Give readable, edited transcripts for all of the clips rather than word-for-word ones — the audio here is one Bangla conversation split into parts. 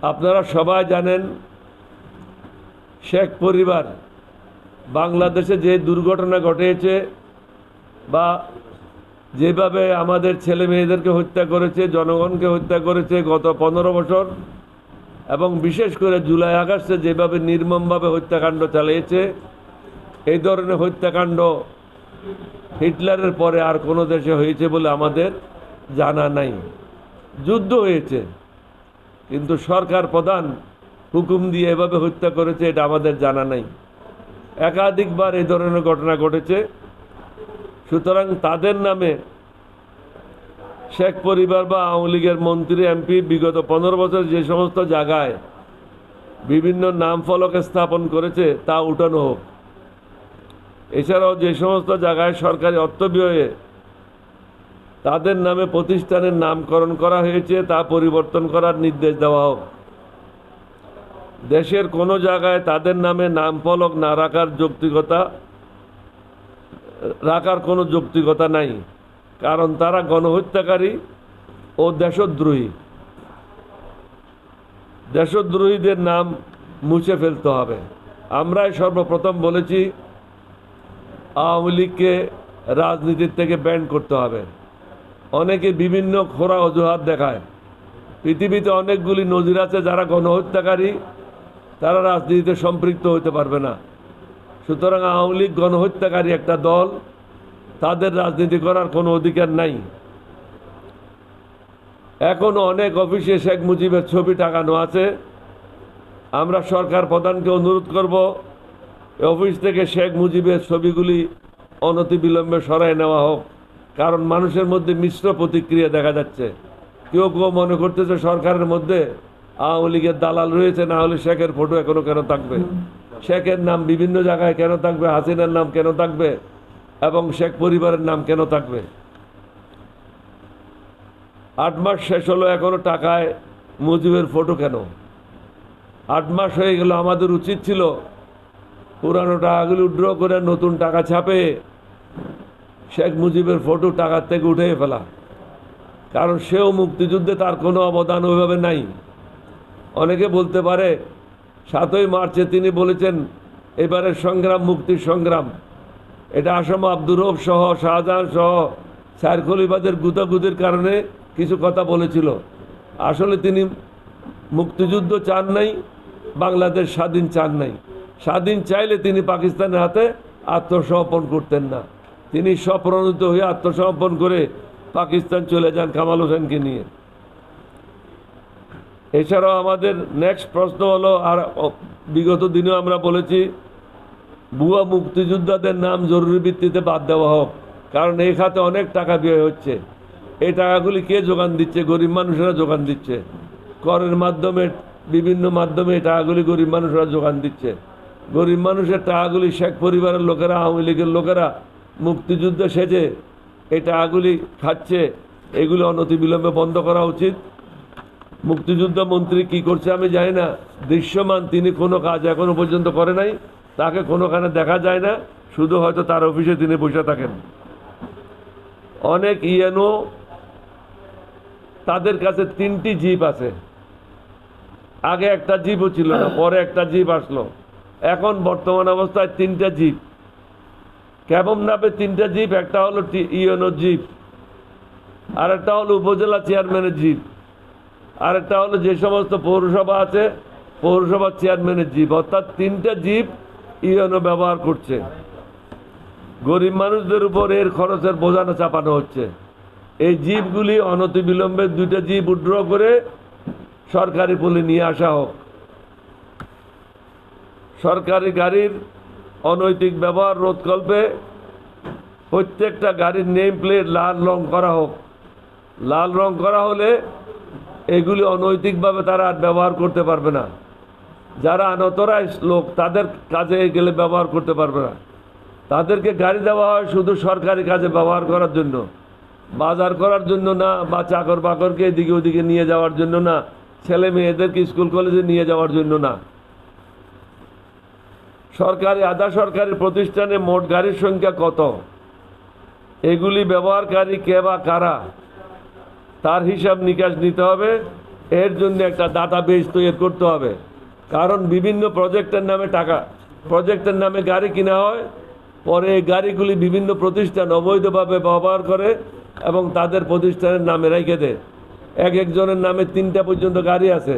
আপনারা সবাই জানেন শেখ পরিবার বাংলাদেশে যে দুর্ঘটনা ঘটেছে বা যেভাবে আমাদের ছেলে মেয়েদেরকে হত্যা করেছে, জনগণকে হত্যা করেছে গত 15 বছর, এবং বিশেষ করে জুলাই আগস্টে যেভাবে নির্মমভাবে হত্যাকাণ্ড চালিয়েছে, এই ধরনের হত্যাকাণ্ড হিটলারের পরে আর কোনো দেশে হয়েছে বলে আমাদের জানা নাই। যুদ্ধ হয়েছে, কিন্তু সরকার প্রধান হুকুম দিয়ে এভাবে হত্যা করেছে এটা আমাদের জানা নাই। একাধিকবার এই ধরনের ঘটনা ঘটেছে। সুতরাং তাদের নামে শেখ পরিবার বা আওয়ামী লীগের মন্ত্রী এমপি বিগত 15 বছর যে সমস্ত জায়গায় বিভিন্ন নাম ফলক স্থাপন করেছে তা উঠানো হোক। এছাড়াও যে সমস্ত জায়গায় সরকারি অর্থ ব্যয়ে তাদের নামে প্রতিষ্ঠানের নামকরণ করা হয়েছে তা পরিবর্তন করার নির্দেশ দেওয়া হোক। দেশের কোনো জায়গায় তাদের নামে নাম ফলক না রাখার কোনো যৌক্তিকতা নাই, কারণ তারা গণহত্যাকারী ও দেশদ্রোহী। দেশদ্রোহীদের নাম মুছে ফেলতে হবে। আমরাই সর্বপ্রথম বলেছি আওয়ামী লীগকে রাজনীতির থেকে ব্যান করতে হবে। অনেকে বিভিন্ন খোরা অজুহাত দেখায়। পৃথিবীতে অনেকগুলি নজির আছে যারা গণহত্যাকারী তারা রাজনীতিতে সম্পৃক্ত হতে পারবে না। সুতরাং আওয়ামী লীগ গণহত্যাকারী একটা দল, তাদের রাজনীতি করার কোনো অধিকার নাই। এখনো অনেক অফিসে শেখ মুজিবের ছবি টাঙানো আছে। আমরা সরকার প্রধানকে অনুরোধ করব অফিস থেকে শেখ মুজিবের ছবিগুলি অনতিবিলম্বে সরাই নেওয়া হোক, কারণ মানুষের মধ্যে মিশ্র প্রতিক্রিয়া দেখা যাচ্ছে। কেউ কেউ মনে করতেছে সরকারের মধ্যে আওয়ামী লীগের দালাল রয়েছে, না হলে শেখের ফটো এখনো কেন থাকবে, শেখের নাম বিভিন্ন জায়গায় কেন থাকবে, হাসিনার নাম কেন থাকবে, এবং শেখ পরিবারের নাম কেন থাকবে। 8 মাস শেষ হলো, এখনো টাকায় মুজিবের ফটো কেন? 8 মাস হয়ে গেল। আমাদের উচিত ছিল পুরানো টাকাগুলি উইথড্র করে নতুন টাকা ছাপে শেখ মুজিবের ফটো টাকার থেকে উঠে ফেলা, কারণ সেও মুক্তিযুদ্ধে তার কোনো অবদান ওইভাবে নাই। অনেকে বলতে পারে 7ই মার্চে তিনি বলেছেন এবারের সংগ্রাম মুক্তির সংগ্রাম, এটা আসাম আব্দুর রউফ সহ শাহজাহান সহ স্যার খলিফাদের গুতাগুতির কারণে কিছু কথা বলেছিল। আসলে তিনি মুক্তিযুদ্ধ চান নাই, বাংলাদেশ স্বাধীন চান নাই। স্বাধীন চাইলে তিনি পাকিস্তানের হাতে আত্মসমর্পণ করতেন না। তিনি স্বপ্রণোদিত হয়ে আত্মসমর্পণ করে পাকিস্তান চলে যান কামাল হোসেনকে নিয়ে। এছাড়াও আমাদের নেক্সট প্রশ্ন হলো, আর বিগত দিনেও আমরা বলেছি ভুয়া মুক্তিযোদ্ধাদের নাম জরুরি ভিত্তিতে বাদ দেওয়া হোক, কারণ এই খাতে অনেক টাকা ব্যয় হচ্ছে। এই টাকাগুলি কে যোগান দিচ্ছে? গরিব মানুষেরা যোগান দিচ্ছে। করের মাধ্যমে বিভিন্ন মাধ্যমে এই টাকাগুলি গরিব মানুষেরা যোগান দিচ্ছে। গরিব মানুষের টাকাগুলি শেখ পরিবারের লোকেরা, আওয়ামী লীগের লোকেরা মুক্তিযুদ্ধে সেজে এই টাকাগুলি খাচ্ছে। এগুলি অনতিবিলম্বে বন্ধ করা উচিত। মুক্তিযুদ্ধ মন্ত্রী কি করছে আমি জানি না, দৃশ্যমান তিনি কোনো কাজ এখনো পর্যন্ত করে নাই, তাকে কোনোখানে দেখা যায় না, শুধু হয়তো তার অফিসে তিনি বসে থাকেন। অনেক ইএনও তাদের কাছে 3টি জিপ আছে। আগে একটা জিপও ছিল না, পরে একটা জিপ আসলো, এখন বর্তমান অবস্থায় 3টা জিপ। কেমন নামে 3টা জিপ? একটা হলো ইএনও জিপ, আর একটা হলো উপজেলা চেয়ারম্যানের জিপ, আর একটা হলো যে সমস্ত পৌরসভা আছে পৌরসভার চেয়ারম্যানের জিপ। অর্থাৎ 3টা জিপ ইএনও ব্যবহার করছে। গরিব মানুষদের উপর এর খরচের বোঝানো চাপানো হচ্ছে। এই জিপগুলি অনতিবিলম্বে 2টা জিপ উইথড্র করে সরকারি পুলে নিয়ে আসা হোক। সরকারি গাড়ির অনৈতিক ব্যবহার রোধকল্পে প্রত্যেকটা গাড়ির নেম প্লেট লাল রং করা হোক। লাল রং করা হলে এগুলি অনৈতিকভাবে তারা আর ব্যবহার করতে পারবে না। যারা আনঅথরাইজড লোক তাদের কাজে গেলে ব্যবহার করতে পারবে না। তাদেরকে গাড়ি দেওয়া হয় শুধু সরকারি কাজে ব্যবহার করার জন্য, বাজার করার জন্য না, বা চাকর বাকরকে এদিকে ওদিকে নিয়ে যাওয়ার জন্য না, ছেলে মেয়েদেরকে স্কুল কলেজে নিয়ে যাওয়ার জন্য না। সরকারি আধা সরকারি প্রতিষ্ঠানে মোট গাড়ির সংখ্যা কত, এগুলি ব্যবহারকারী কে বা কারা, তার হিসাব নিকাশ নিতে হবে এর জন্য একটা ডাটাবেস তৈরি করতে হবে। কারণ বিভিন্ন প্রজেক্টের নামে প্রজেক্টের নামে গাড়ি কিনা হয়, পরে এই গাড়িগুলি বিভিন্ন প্রতিষ্ঠান অবৈধভাবে ব্যবহার করে এবং তাদের প্রতিষ্ঠানের নামে রেখে দেয়। একজনের নামে 3টা পর্যন্ত গাড়ি আছে।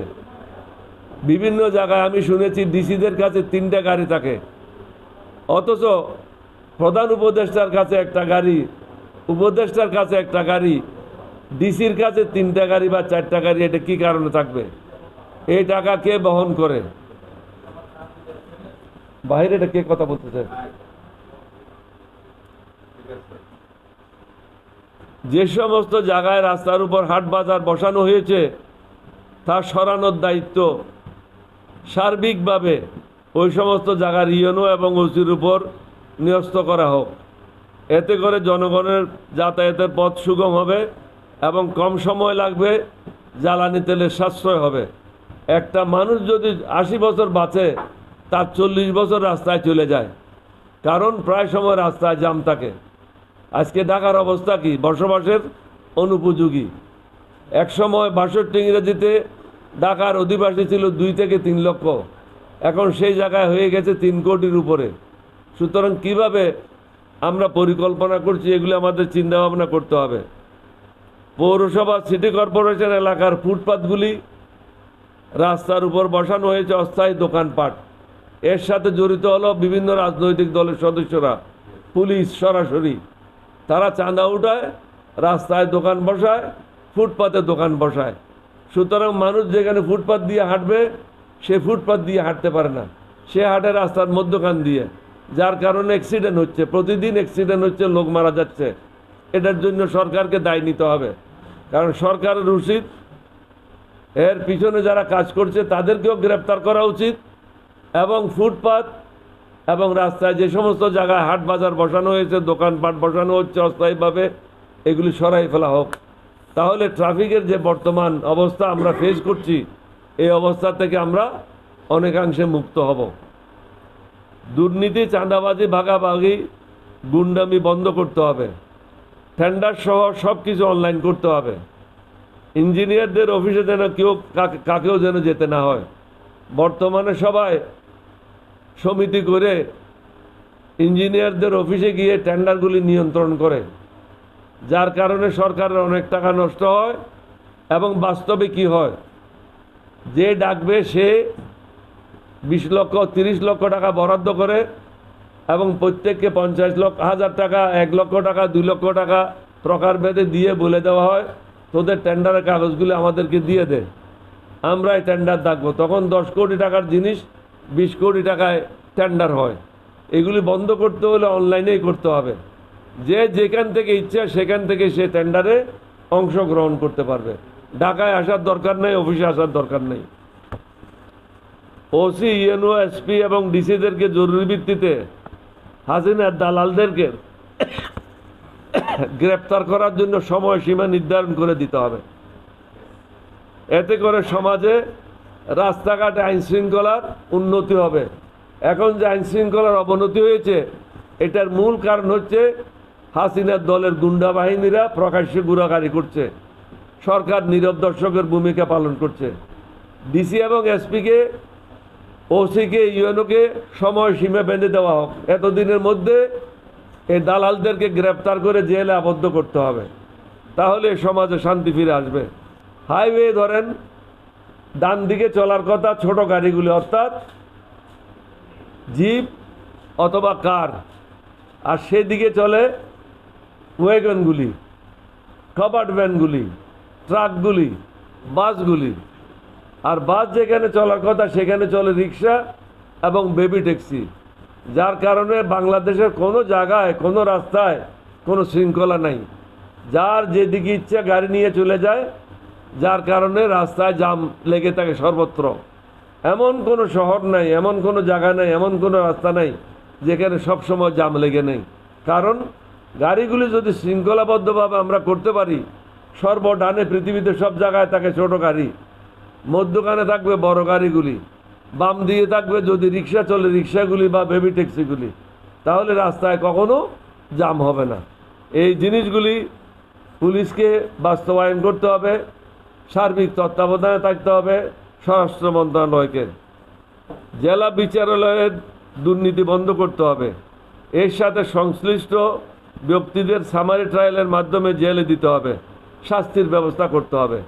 বিভিন্ন জায়গায় আমি শুনেছি ডিসিদের কাছে 3টা গাড়ি থাকে, অথচ প্রধান উপদেষ্টার কাছে একটা গাড়ি, উপদেষ্টার কাছে একটা গাড়ি, ডিসির কাছে 3টা গাড়ি বা 4টা গাড়ি। এটা কি কারণে থাকবে? এই টাকা কে বহন করে? বাইরে এটা কে কথা বলতেছে? যে সমস্ত জায়গায় রাস্তার উপর হাট বাজার বসানো হয়েছে তা সরানোর দায়িত্ব সার্বিকভাবে ওই সমস্ত জায়গার ইউএনও এবং ওসির উপর ন্যস্ত করা হোক। এতে করে জনগণের যাতায়াতের পথ সুগম হবে এবং কম সময় লাগবে, জ্বালানি তেলের সাশ্রয় হবে। একটা মানুষ যদি 80 বছর বাঁচে, তার 40 বছর রাস্তায় চলে যায়, কারণ প্রায় সময় রাস্তায় জ্যাম থাকে। আজকে ঢাকার অবস্থা কি? বসবাসের অনুপযোগী। এক সময় 62 ইংরেজিতে ঢাকার অধিবাসী ছিল 2 থেকে 3 লক্ষ, এখন সেই জায়গায় হয়ে গেছে 3 কোটির উপরে। সুতরাং কিভাবে আমরা পরিকল্পনা করছি, এগুলো আমাদের চিন্তা ভাবনা করতে হবে। পৌরসভা সিটি কর্পোরেশন এলাকার ফুটপাতগুলি রাস্তার উপর বসানো হয়েছে অস্থায়ী দোকানপাট। এর সাথে জড়িত হলো বিভিন্ন রাজনৈতিক দলের সদস্যরা, পুলিশ সরাসরি। তারা চাঁদা উঠায়, রাস্তায় দোকান বসায়, ফুটপাতে দোকান বসায়। সুতরাং মানুষ যেখানে ফুটপাত দিয়ে হাঁটবে, সে ফুটপাত দিয়ে হাঁটতে পারে না, সে হাঁটে রাস্তার মধ্যখান দিয়ে, যার কারণে অ্যাক্সিডেন্ট হচ্ছে। প্রতিদিন অ্যাক্সিডেন্ট হচ্ছে, লোক মারা যাচ্ছে। এটার জন্য সরকারকে দায় নিতে হবে, কারণ সরকারের উচিত এর পিছনে যারা কাজ করছে তাদেরকেও গ্রেপ্তার করা উচিত, এবং ফুটপাত এবং রাস্তায় যে সমস্ত জায়গায় হাট বাজার বসানো হয়েছে, দোকানপাট বসানো হচ্ছে অস্থায়ীভাবে, এগুলি সরাই ফেলা হোক। তাহলে ট্রাফিকের যে বর্তমান অবস্থা আমরা ফেস করছি, এই অবস্থা থেকে আমরা অনেকাংশে মুক্ত হব। দুর্নীতি, চাঁদাবাজি, ভাগাভাগি, গুন্ডামি বন্ধ করতে হবে। টেন্ডার সহ সব কিছু অনলাইন করতে হবে। ইঞ্জিনিয়ারদের অফিসে যেন কেউ কাকেও যেন যেতে না হয়। বর্তমানে সবাই সমিতি করে ইঞ্জিনিয়ারদের অফিসে গিয়ে টেন্ডারগুলি নিয়ন্ত্রণ করে, যার কারণে সরকারের অনেক টাকা নষ্ট হয়। এবং বাস্তবে কি হয়, যে ডাকবে সে 20 লক্ষ 30 লক্ষ টাকা বরাদ্দ করে এবং প্রত্যেককে 50,000 টাকা, 1 লক্ষ টাকা, 2 লক্ষ টাকা প্রকারভেদে দিয়ে বলে দেওয়া হয়, তোদের টেন্ডারের কাগজগুলি আমাদেরকে দিয়ে দে, আমরা এই টেন্ডার ডাকবো। তখন 10 কোটি টাকার জিনিস 20 কোটি টাকায় টেন্ডার হয়। এগুলি বন্ধ করতে হলে অনলাইনেই করতে হবে। যে যেখান থেকে ইচ্ছা সেখান থেকে সে টেন্ডারে অংশগ্রহণ করতে পারবে। ঢাকায় আসার দরকার নেই, অফিসে আসার দরকার নেই। ওসি, ইউএনও, এসপি এবং ডিসিদেরকে জরুরি ভিত্তিতে হাসিনার দালালদেরকে গ্রেপ্তার করার জন্য সময়সীমা নির্ধারণ করে দিতে হবে। এতে করে সমাজে রাস্তাঘাটে আইন শৃঙ্খলার উন্নতি হবে। এখন যে আইন শৃঙ্খলার অবনতি হয়েছে, এটার মূল কারণ হচ্ছে হাসিনার দলের গুন্ডা বাহিনীরা প্রকাশ্যে গুড়াগাড়ি করছে, সরকার নীরব দর্শকের ভূমিকা পালন করছে। ডিসি এবং এসপিকে, ওসিকে, ইউএনওকে সময়সীমা বেঁধে দেওয়া হোক। এতদিনের মধ্যে এই দালালদেরকে গ্রেপ্তার করে জেলে আবদ্ধ করতে হবে, তাহলে সমাজে শান্তি ফিরে আসবে। হাইওয়ে ধরেন, ডান দিকে চলার কথা ছোট গাড়িগুলি, অর্থাৎ জিপ অথবা কার, আর সেদিকে চলে ওয়াগনগুলি, কভার্ড ভ্যানগুলি, ট্রাকগুলি, বাসগুলি। আর বাস যেখানে চলার কথা সেখানে চলে রিক্সা এবং বেবি ট্যাক্সি, যার কারণে বাংলাদেশের কোনো জায়গায়, কোনো রাস্তায় কোনো শৃঙ্খলা নাই। যার যেদিকে ইচ্ছা গাড়ি নিয়ে চলে যায়, যার কারণে রাস্তায় জাম লেগে থাকে সর্বত্র। এমন কোনো শহর নাই, এমন কোনো জায়গা নেই, এমন কোনো রাস্তা নাই যেখানে সবসময় জাম লেগে নেই। কারণ গাড়িগুলি যদি শৃঙ্খলাবদ্ধভাবে আমরা করতে পারি, সর্বডানে পৃথিবীতে সব জায়গায় থাকে ছোট গাড়ি, মধ্যখানে থাকবে বড় গাড়িগুলি, বাম দিয়ে থাকবে যদি রিক্সা চলে রিক্সাগুলি বা বেবি ট্যাক্সিগুলি, তাহলে রাস্তায় কখনো জাম হবে না। এই জিনিসগুলি পুলিশকে বাস্তবায়ন করতে হবে, সার্বিক তত্ত্বাবধানে থাকতে হবে স্বরাষ্ট্র মন্ত্রণালয়কে। জেলা বিচারালয়ের দুর্নীতি বন্ধ করতে হবে। এর সাথে সংশ্লিষ্ট ব্যক্তিদের সামারি ট্রায়ালের মাধ্যমে জেলে দিতে হবে, শাস্তির ব্যবস্থা করতে হবে।